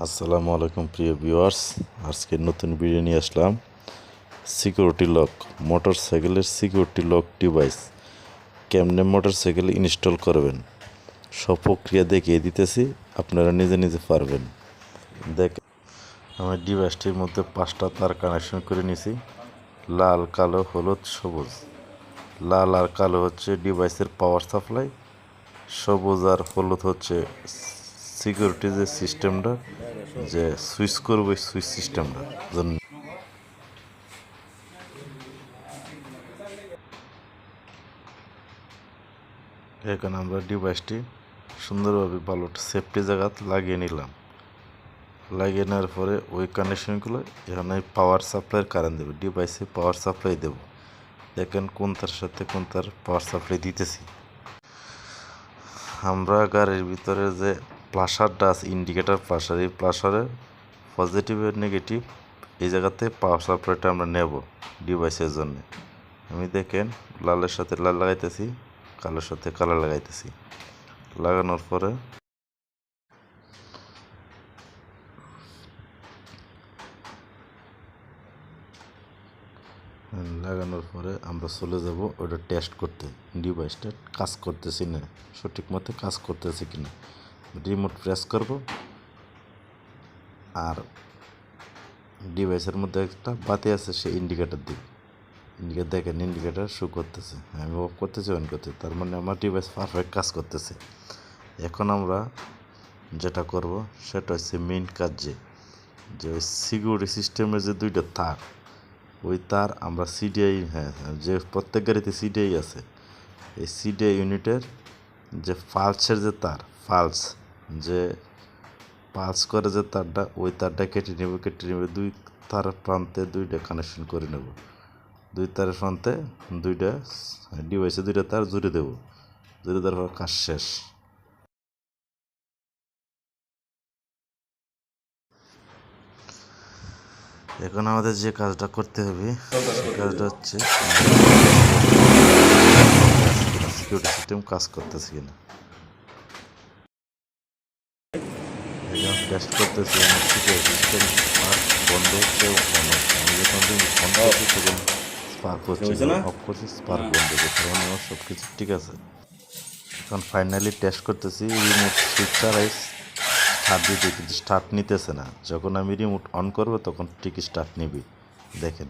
আসসালামু আলাইকুম প্রিয় ভিউয়ার্স, আজকে নতুন ভিডিও নিয়ে আসলাম। সিকিউরিটি লক, মোটরসাইকেলের সিকিউরিটি লক ডিভাইস কেমনে মোটরসাইকেলে ইনস্টল করবেন সব প্রক্রিয়া দেখিয়ে দিতেছি, আপনারা নিজে নিজে পারবেন। দেখেন, আমি ডিভাইসটির মধ্যে 5টা তার কানেকশন করে নিয়েছি। লাল, কালো, হলুদ, সবুজ। লাল আর কালো হচ্ছে ডিভাইসের পাওয়ার সাপ্লাই, সবুজ আর হলুদ হচ্ছে সিকিউরিটি যে সিস্টেমটা, যে সুইচ করবে সুইচ সিস্টেমটার জন্য। এখানে আমরা ডিভাইসটি সুন্দরভাবে ভালো সেফটি জায়গা লাগিয়ে নিলাম। লাগিয়ে নেওয়ার পরে ওই কানেকশনগুলো এখানে পাওয়ার সাপ্লাইয়ের কারেন্ট দেবে, ডিভাইসে পাওয়ার সাপ্লাই দেব। দেখেন কোন তার সাথে কোন তার পাওয়ার সাপ্লাই দিতেছি। আমরা গাড়ির ভিতরে যে প্লাসারটা আছে, ইন্ডিকেটার প্লাসার, এই প্লাসারের পজিটিভ আর নেগেটিভ এই জায়গাতে পাওয়ার সাপ্লাইটা আমরা নেব ডিভাইসের জন্য। আমি দেখেন লালের সাথে লাল লাগাইতেছি, কালোর সাথে কালো লাগাইতেছি। লাগানোর পরে আমরা চলে যাব ওটা টেস্ট করতে, ডিভাইসটা কাজ করতেছি না, সঠিক মতো কাজ করতেছে কিনা। রিমোট প্রেস করব আর ডিভাইসের মধ্যে একটা বাতি আছে, সে ইন্ডিকেটার দিই। ইন্ডিকেটার দেখেন, ইন্ডিকেটার শো করতেছে, আমি অফ করতেছি, অন করতে, তার মানে আমার ডিভাইস পারফেক্ট কাজ করতেছে। এখন আমরা যেটা করব সেটা হচ্ছে মেইন কাজ, যে ওই সিকিউরিটি সিস্টেমের যে দুইটা তার, ওই তার আমরা সিডিআই, যে প্রত্যেক গাড়িতে সিডিআই আছে, এই সিডিআই ইউনিটের যে পালসের যে তার, যে পালস করে যে তারটা, ওই তারটা কেটে নেবে দুই তার প্রান্তে দুইটা কানেকশন করে নেব। দুই তারের প্রান্তে দুইটা ডিভাইসে দুইটা তার জুড়ে দেবো, জুড়ে দেওয়ার পর কাজ শেষ। এখন আমাদের যে কাজটা করতে হবে, সে কাজটা হচ্ছে সিকিউরিটি সিস্টেম কাজ করতেছে কিনা। এখন টেস্ট করতেছি আমার সিকিউরিটি সিস্টেম বন্ধ হচ্ছে, আমি যখন বন্ধ করছি তখন স্পার্ক হচ্ছে, অফ করছি স্পার্ক বন্ধ করছে, তখন আমার সব কিছু ঠিক আছে। এখন ফাইনালি টেস্ট করতেছি, রিমোট সুইচ ছাড়াই স্টার্ট দিতে, কিন্তু স্টার্ট নিতেছে না। যখন আমি রিমোট অন করবো তখন ঠিক স্টার্ট নিবি। দেখেন।